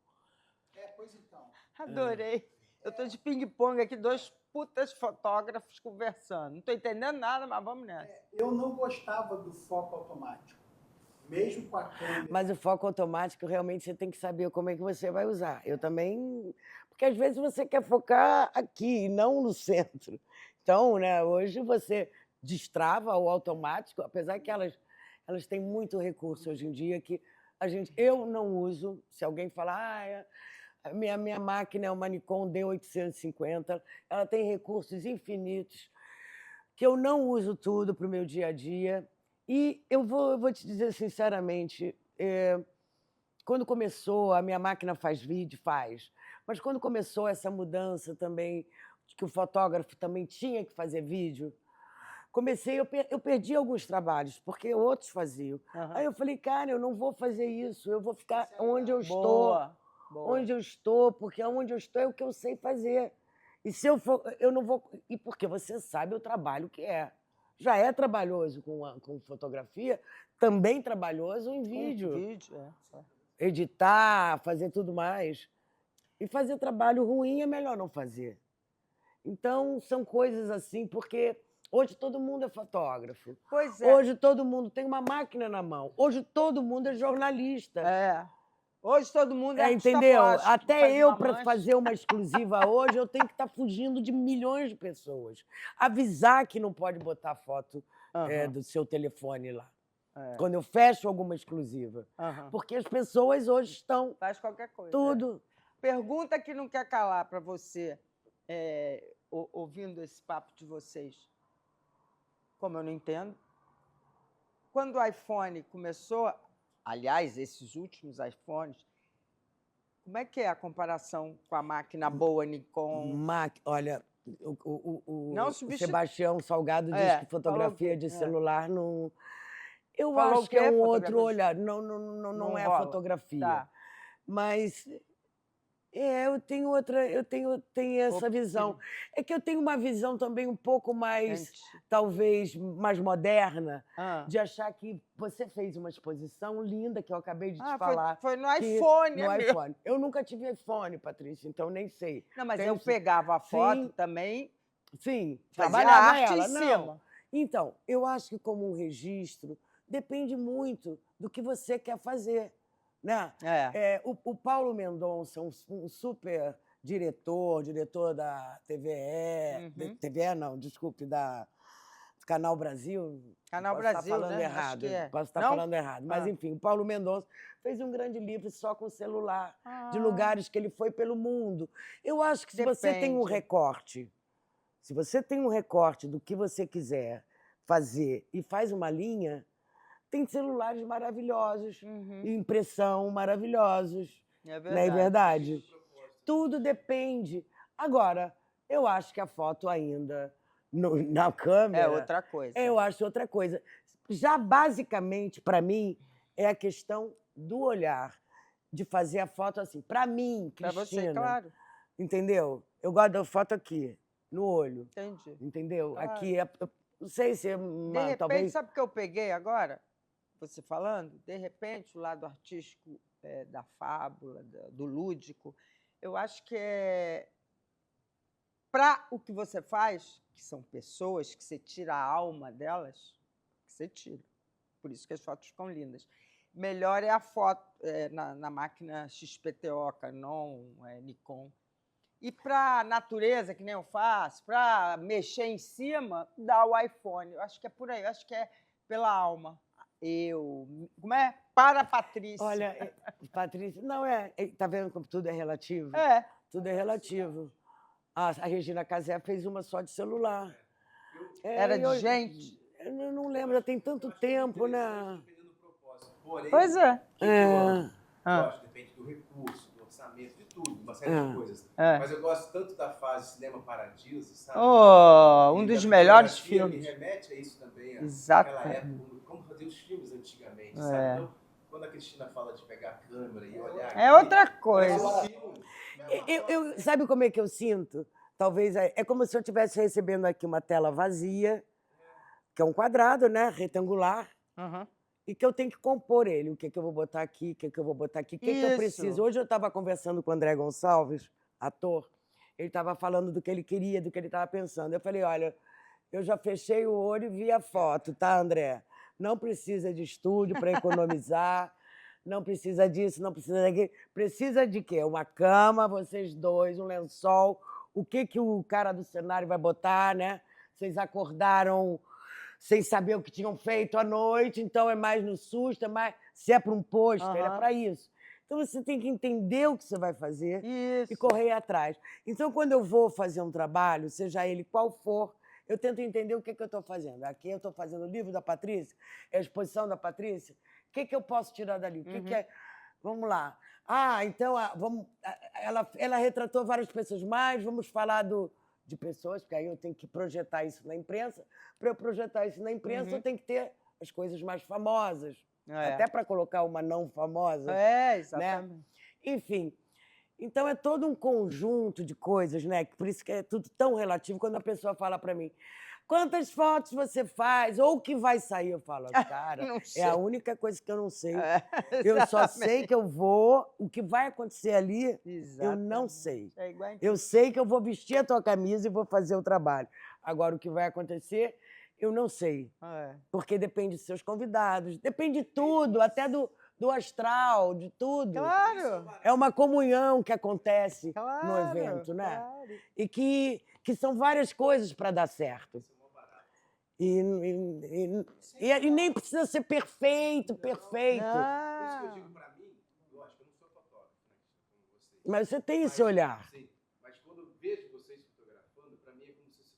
Speaker 4: Pois então.
Speaker 1: Adorei. Eu estou de ping-pong aqui, 2 putas fotógrafos conversando. Não estou entendendo nada, mas vamos nessa.
Speaker 4: Eu não gostava do foco automático, mesmo com a câmera.
Speaker 2: Mas o foco automático, realmente, você tem que saber como é que você vai usar. Eu também... Porque, às vezes, você quer focar aqui, não no centro. Então, né, hoje você destrava o automático, apesar que elas têm muito recurso hoje em dia que eu não uso. Se alguém falar, a minha máquina é uma Nikon D850, ela tem recursos infinitos, que eu não uso tudo para o meu dia a dia. E eu vou te dizer sinceramente, quando começou, a minha máquina faz vídeo, mas quando começou essa mudança também, que o fotógrafo também tinha que fazer vídeo, eu perdi alguns trabalhos, porque outros faziam. Aí eu falei, cara, eu não vou fazer isso, eu vou ficar onde eu estou. Onde eu estou, porque onde eu estou é o que eu sei fazer. E se eu for, eu não vou... E porque você sabe o trabalho que é. Já é trabalhoso com fotografia, também trabalhoso em vídeo. Editar, fazer tudo mais. E fazer trabalho ruim é melhor não fazer. Então, são coisas assim, porque hoje todo mundo é fotógrafo.
Speaker 1: Pois é.
Speaker 2: Hoje todo mundo tem uma máquina na mão. Hoje todo mundo é jornalista.
Speaker 1: Hoje todo mundo é
Speaker 2: entendeu?
Speaker 1: plástico,
Speaker 2: Até eu, para fazer uma exclusiva hoje, eu tenho que estar fugindo de milhões de pessoas. Avisar que não pode botar foto do seu telefone lá. Quando eu fecho alguma exclusiva. Porque as pessoas hoje estão...
Speaker 1: Faz qualquer coisa.
Speaker 2: Tudo.
Speaker 1: Pergunta que não quer calar para você, ouvindo esse papo de vocês. Como eu não entendo. Quando o iPhone começou... Aliás, esses últimos iPhones, como é que é a comparação com a máquina boa Nikon?
Speaker 2: Olha,
Speaker 1: Não
Speaker 2: o Sebastião Salgado diz que fotografia de celular não... Eu acho que é um outro olhar. Não é a fotografia.
Speaker 1: Tá.
Speaker 2: Mas eu tenho essa visão. É que eu tenho uma visão também um pouco mais, talvez, mais moderna, de achar que você fez uma exposição linda, que eu acabei de te falar.
Speaker 1: Foi no iPhone,
Speaker 2: iPhone. Eu nunca tive iPhone, Patrícia, então nem sei.
Speaker 1: Não, mas eu pegava a foto também
Speaker 2: Sim,
Speaker 1: Fazia
Speaker 2: trabalhava
Speaker 1: arte
Speaker 2: ela.
Speaker 1: em
Speaker 2: Não.
Speaker 1: cima.
Speaker 2: Então, eu acho que como um registro, depende muito do que você quer fazer, né? O Paulo Mendonça, um super diretor da TVE, TVE não, desculpe, da Canal Brasil.
Speaker 1: Canal
Speaker 2: Posso estar
Speaker 1: Brasil,
Speaker 2: falando
Speaker 1: né? Acho
Speaker 2: errado,
Speaker 1: que é.
Speaker 2: posso estar
Speaker 1: Não?
Speaker 2: falando errado. Mas,
Speaker 1: Ah.
Speaker 2: enfim, o Paulo Mendonça fez um grande livro só com celular, de
Speaker 1: Ah.
Speaker 2: lugares que ele foi pelo mundo. Eu acho que se você tem um
Speaker 1: Depende.
Speaker 2: recorte, se você tem um recorte do que você quiser fazer e faz uma linha, tem celulares maravilhosos, e impressão maravilhosos.
Speaker 1: É
Speaker 2: Não é
Speaker 1: verdade.
Speaker 2: verdade? Tudo depende. Agora, eu acho que a foto ainda, na câmera...
Speaker 1: É outra coisa.
Speaker 2: Eu acho outra coisa. Já, basicamente, para mim, é a questão do olhar, de fazer a foto assim. Para mim,
Speaker 1: Pra
Speaker 2: Cristina...
Speaker 1: você, claro.
Speaker 2: Entendeu? Eu gosto da foto aqui, no olho.
Speaker 1: Entendi.
Speaker 2: Entendeu?
Speaker 1: Claro.
Speaker 2: Aqui, não sei se é
Speaker 1: De repente,
Speaker 2: talvez...
Speaker 1: sabe o que eu peguei agora? Você falando? De repente, o lado artístico da fábula, do lúdico, eu acho que é para o que você faz, que são pessoas que você tira a alma delas, que você tira. Por isso que as fotos ficam lindas. Melhor é a foto na máquina XPTO, Canon, Nikon. E para a natureza, que nem eu faço, para mexer em cima, dá o iPhone. Eu acho que é por aí, eu acho que é pela alma. Como é? Para a Patrícia.
Speaker 2: Olha, Patrícia, não tá vendo como tudo é relativo? Tudo é relativo. A Regina Casé fez uma só de celular.
Speaker 1: Era de gente?
Speaker 2: Eu não lembro, já tem tanto tempo, né?
Speaker 3: Porém,
Speaker 1: Pois é.
Speaker 3: Eu gosto, depende do recurso, do orçamento, de tudo, uma série de coisas. Mas eu gosto tanto da fase Cinema Paradiso, sabe?
Speaker 1: Um dos melhores filmes.
Speaker 3: Me remete a isso também,
Speaker 1: Exato.
Speaker 3: aquela época, como fazer os filmes antigamente, sabe? Então, quando a Cristina fala de pegar a câmera e olhar...
Speaker 1: É outra coisa.
Speaker 2: Sabe como é que eu sinto? Talvez é como se eu estivesse recebendo aqui uma tela vazia, que é um quadrado, né, retangular, e que eu tenho que compor ele. O que eu vou botar aqui, o que eu vou botar aqui, o que eu preciso. Hoje eu estava conversando com o André Gonçalves, ator, ele estava falando do que ele queria, do que ele estava pensando. Eu falei, olha, eu já fechei o olho e vi a foto, tá, André? Não precisa de estúdio para economizar, não precisa disso, não precisa daquilo. Precisa de quê? Uma cama, vocês dois, um lençol. O que o cara do cenário vai botar, né? Vocês acordaram sem saber o que tinham feito à noite, então é mais no susto, é mais... Se é para um pôster, é para isso. Então você tem que entender o que você vai fazer e correr atrás. Então, quando eu vou fazer um trabalho, seja ele qual for, eu tento entender o que eu estou fazendo. Aqui eu estou fazendo o livro da Patrícia, é a exposição da Patrícia. O que eu posso tirar dali? O que é... Vamos lá. Então, ela retratou várias pessoas, mas vamos falar de pessoas, porque aí eu tenho que projetar isso na imprensa. Para eu projetar isso na imprensa, eu tenho que ter as coisas mais famosas. Até para colocar uma não famosa.
Speaker 1: Exatamente.
Speaker 2: Né? Enfim, então é todo um conjunto de coisas, né? Por isso que é tudo tão relativo. Quando a pessoa fala para mim, quantas fotos você faz? Ou o que vai sair? Eu falo, cara, é a única coisa que eu não sei. Eu só sei que eu vou, o que vai acontecer ali, eu não sei. Eu sei que eu vou vestir a tua camisa e vou fazer o trabalho. Agora, o que vai acontecer, eu não sei. Porque depende dos seus convidados, depende de tudo, até do astral, de tudo.
Speaker 1: Claro!
Speaker 2: É uma comunhão que acontece no evento, né?
Speaker 1: Claro.
Speaker 2: E que são várias coisas para dar certo. E nem precisa ser perfeito.
Speaker 3: Por isso que eu digo para mim, lógico, eu não sou fotógrafo, né, como vocês.
Speaker 2: Mas você tem esse olhar.
Speaker 3: Sim, mas quando eu vejo vocês fotografando, para mim é como se vocês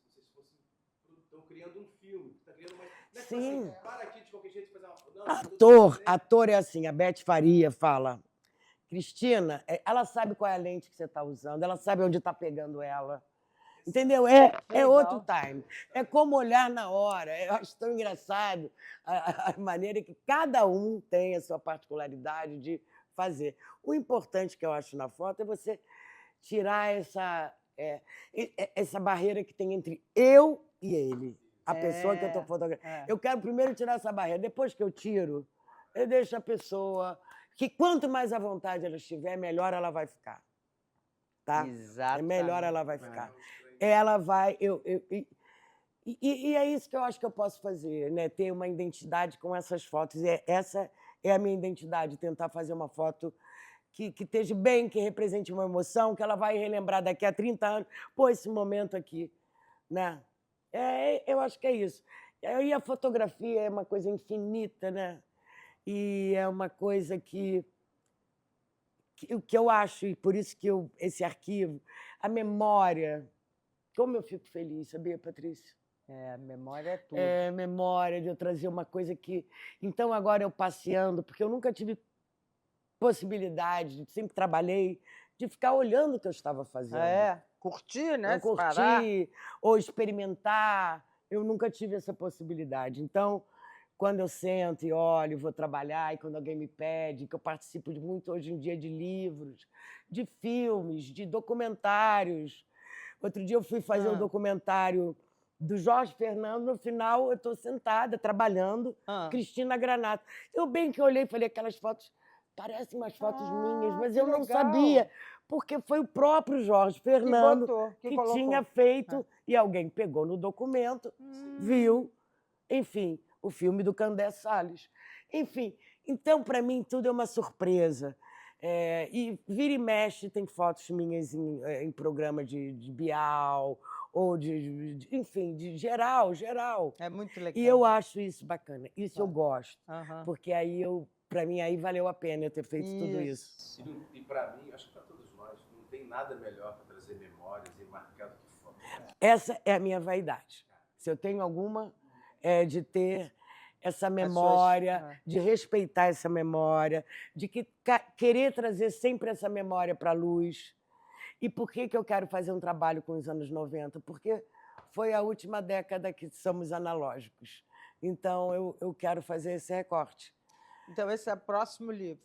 Speaker 3: estão criando um filme. Tá criando uma... Não é
Speaker 2: Sim.
Speaker 3: assim, para aqui de qualquer jeito e fazer uma...
Speaker 2: Ator é assim, a Beth Faria fala. Cristina, ela sabe qual é a lente que você está usando, ela sabe onde está pegando ela. Entendeu? É outro time. É como olhar na hora. Eu acho tão engraçado a maneira que cada um tem a sua particularidade de fazer. O importante que eu acho na foto é você tirar essa barreira que tem entre eu e ele, a pessoa que eu estou fotografando. Eu quero primeiro tirar essa barreira. Depois que eu tiro, eu deixo a pessoa... que quanto mais à vontade ela estiver, melhor ela vai ficar. Tá?
Speaker 1: Exatamente.
Speaker 2: Melhor ela vai ficar. ela vai... E é isso que eu acho que eu posso fazer, né? Ter uma identidade com essas fotos. Essa é a minha identidade, tentar fazer uma foto que esteja bem, que represente uma emoção, que ela vai relembrar daqui a 30 anos. Pô, esse momento aqui, né? Eu acho que é isso. E a fotografia é uma coisa infinita, né? E é uma coisa que eu acho, e por isso que esse arquivo, a memória, como eu fico feliz, sabia, Patrícia?
Speaker 1: A memória é tudo.
Speaker 2: Memória de eu trazer uma coisa que... Então, agora eu passeando, porque eu nunca tive possibilidade, sempre trabalhei, de ficar olhando o que eu estava fazendo.
Speaker 1: Curtir, né?
Speaker 2: Eu curtir ou experimentar. Eu nunca tive essa possibilidade. Então, quando eu sento e olho, vou trabalhar, e quando alguém me pede, que eu participo muito hoje em dia de livros, de filmes, de documentários. Outro dia eu fui fazer um documentário do Jorge Fernando, no final eu estou sentada, trabalhando, Cristina Granato. Eu bem que olhei e falei, aquelas fotos parecem umas fotos minhas, mas eu não sabia, porque foi o próprio Jorge Fernando que tinha feito, e alguém pegou no documento, viu, enfim, o filme do Candé Salles. Enfim, então, para mim, tudo é uma surpresa. E vira e mexe, tem fotos minhas em programa de Bial, ou enfim, de geral.
Speaker 1: É muito legal.
Speaker 2: E eu acho isso bacana, isso eu gosto, porque aí para mim, aí valeu a pena eu ter feito tudo isso.
Speaker 3: E para mim, acho que para todos nós, não tem nada melhor para trazer memórias e marcar do que foto.
Speaker 2: Essa é a minha vaidade. Se eu tenho alguma, é de ter essa memória, de respeitar essa memória, de querer trazer sempre essa memória para a luz. E por que eu quero fazer um trabalho com os anos 90? Porque foi a última década que somos analógicos. Então, eu quero fazer esse recorte.
Speaker 1: Então, esse é o próximo livro.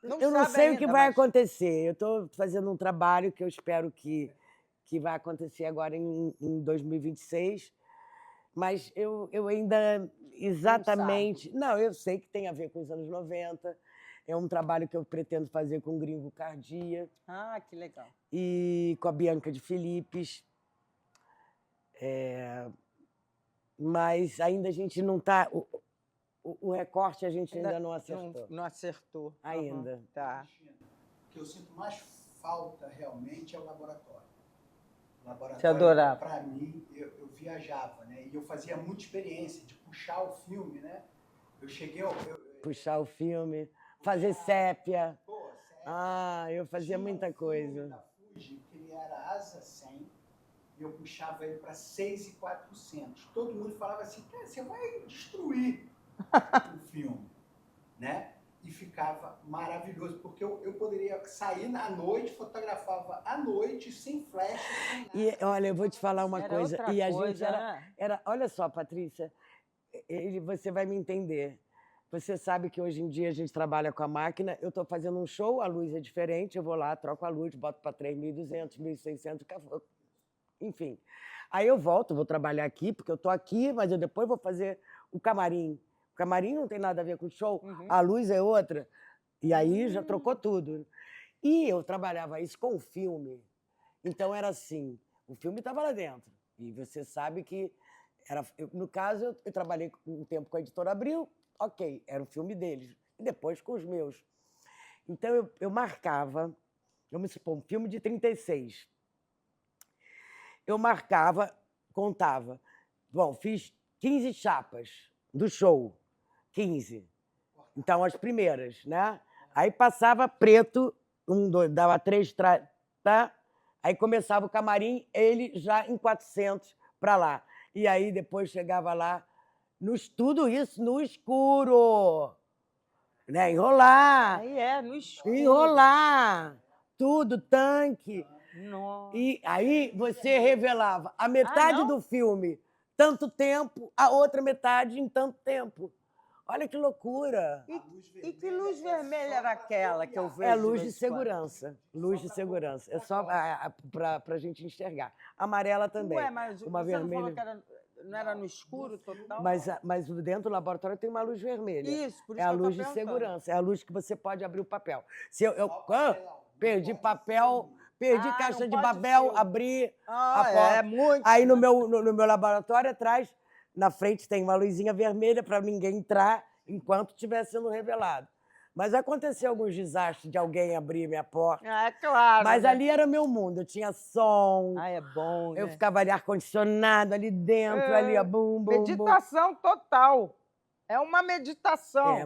Speaker 2: Eu não sei o que vai acontecer. Eu estou fazendo um trabalho que eu espero que vai acontecer agora em 2026, mas eu ainda exatamente... Não, eu sei que tem a ver com os anos 90. É um trabalho que eu pretendo fazer com o Gringo Cardia.
Speaker 1: Que legal.
Speaker 2: E com a Bianca de Filipes. Mas ainda a gente não está... O recorte a gente ainda não acertou.
Speaker 1: Não acertou.
Speaker 2: Ainda.
Speaker 1: Tá.
Speaker 4: O que eu sinto mais falta realmente é o laboratório. O laboratório,
Speaker 1: Você adorava?
Speaker 4: Para mim, eu viajava, né? E eu fazia muita experiência de puxar o filme, né? Eu cheguei...
Speaker 2: Puxar o filme, fazer sépia.
Speaker 4: Pô, sépia.
Speaker 2: Eu fazia muita coisa.
Speaker 4: Da Fuji, que ele era asa 100, e eu puxava ele para 6.400. Todo mundo falava assim, você vai destruir o filme, né? E ficava maravilhoso, porque eu poderia sair à noite, fotografava à noite, sem flash, sem nada.
Speaker 2: E olha, eu vou te falar uma
Speaker 1: Era
Speaker 2: coisa.
Speaker 1: outra
Speaker 2: E a
Speaker 1: coisa,
Speaker 2: gente era... Olha só, Patrícia, você vai me entender. Você sabe que hoje em dia a gente trabalha com a máquina. Eu estou fazendo um show, a luz é diferente, eu vou lá, troco a luz, boto para 3.200, 1.600, enfim. Aí eu volto, vou trabalhar aqui, porque eu estou aqui, mas eu depois vou fazer o camarim. O camarim não tem nada a ver com o show, a luz é outra. E aí já trocou tudo. E eu trabalhava isso com o filme. Então era assim, o filme estava lá dentro. E você sabe que... no caso, eu trabalhei um tempo com a Editora Abril, ok, era o filme deles. E depois com os meus. Então eu marcava, vamos supor, um filme de 36. Eu marcava, contava. Bom, fiz 15 chapas do show. 15. Então, as primeiras, né? Aí passava preto, 1, 2, dava 3, tá? Aí começava o camarim, ele já em 400 para lá. E aí depois chegava lá, tudo isso no escuro. Né? Enrolar.
Speaker 1: Aí no escuro.
Speaker 2: Enrolar. Tudo, tanque.
Speaker 1: Nossa.
Speaker 2: E aí você revelava a metade do filme, tanto tempo, a outra metade em tanto tempo. Olha que loucura.
Speaker 1: E que luz vermelha era aquela que eu vejo?
Speaker 2: É luz de segurança. Luz de segurança. É só para a gente enxergar. Amarela também.
Speaker 1: Ué, mas
Speaker 2: uma
Speaker 1: você
Speaker 2: vermelha...
Speaker 1: não falou que não era no escuro total?
Speaker 2: Mas dentro do laboratório tem uma luz vermelha.
Speaker 1: Isso, por isso
Speaker 2: é a
Speaker 1: que eu tô
Speaker 2: luz de
Speaker 1: perguntando.
Speaker 2: segurança. É a luz que você pode abrir o papel. Se eu perdi papel Perdi
Speaker 1: Ah,
Speaker 2: caixa
Speaker 1: não
Speaker 2: de
Speaker 1: pode
Speaker 2: Babel,
Speaker 1: filme.
Speaker 2: abri
Speaker 1: Ah,
Speaker 2: a porta.
Speaker 1: é muito.
Speaker 2: Aí no meu laboratório atrás, na frente tem uma luzinha vermelha para ninguém entrar enquanto estiver sendo revelado. Mas aconteceu alguns desastres de alguém abrir minha porta.
Speaker 1: É claro.
Speaker 2: Mas
Speaker 1: né?
Speaker 2: ali era meu mundo, eu tinha som,
Speaker 1: Ah, é bom,
Speaker 2: eu
Speaker 1: né?
Speaker 2: ficava ali ar-condicionado ali dentro, ali, ó, bum, bum, bum.
Speaker 1: Meditação total. É uma meditação.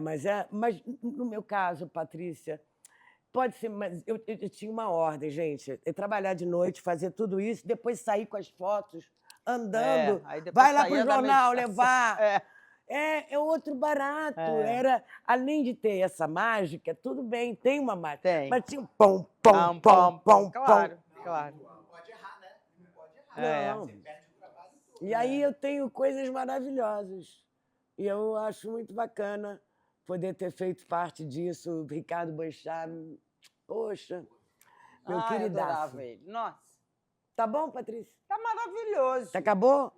Speaker 2: Mas no meu caso, Patrícia, pode ser, mas eu tinha uma ordem, gente. É trabalhar de noite, fazer tudo isso, depois sair com as fotos, andando.
Speaker 1: Aí depois
Speaker 2: Vai lá pro
Speaker 1: saía da
Speaker 2: jornal
Speaker 1: meditação.
Speaker 2: levar.
Speaker 1: É.
Speaker 2: É outro barato.
Speaker 1: É.
Speaker 2: Era, além de ter essa mágica, tudo bem, tem uma mágica.
Speaker 1: Tem.
Speaker 2: Mas tinha um pom, pom, pom, pom,
Speaker 1: Claro,
Speaker 2: pom.
Speaker 1: claro.
Speaker 4: Não pode errar, né? Não pode errar.
Speaker 1: É.
Speaker 2: Não.
Speaker 4: Você perde o trabalho todo.
Speaker 2: E aí eu tenho coisas maravilhosas. E eu acho muito bacana poder ter feito parte disso. O Ricardo Boechat, poxa, meu
Speaker 1: Eu
Speaker 2: queridaço.
Speaker 1: adorava ele. Nossa,
Speaker 2: Tá bom, Patrícia?
Speaker 1: tá maravilhoso.
Speaker 2: Acabou?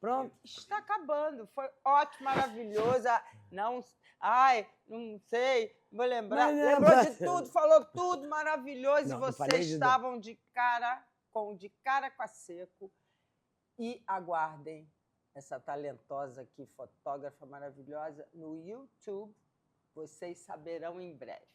Speaker 2: Pronto?
Speaker 1: Está acabando. Foi ótimo, maravilhoso. Não, ai, não sei, vou lembrar.
Speaker 2: Mas não,
Speaker 1: Lembrou de
Speaker 2: mas-
Speaker 1: tudo, falou tudo maravilhoso.
Speaker 2: Não,
Speaker 1: E
Speaker 2: não
Speaker 1: vocês
Speaker 2: falei de-
Speaker 1: estavam de cara com a seco. E aguardem essa talentosa aqui, fotógrafa maravilhosa, no YouTube. Vocês saberão em breve.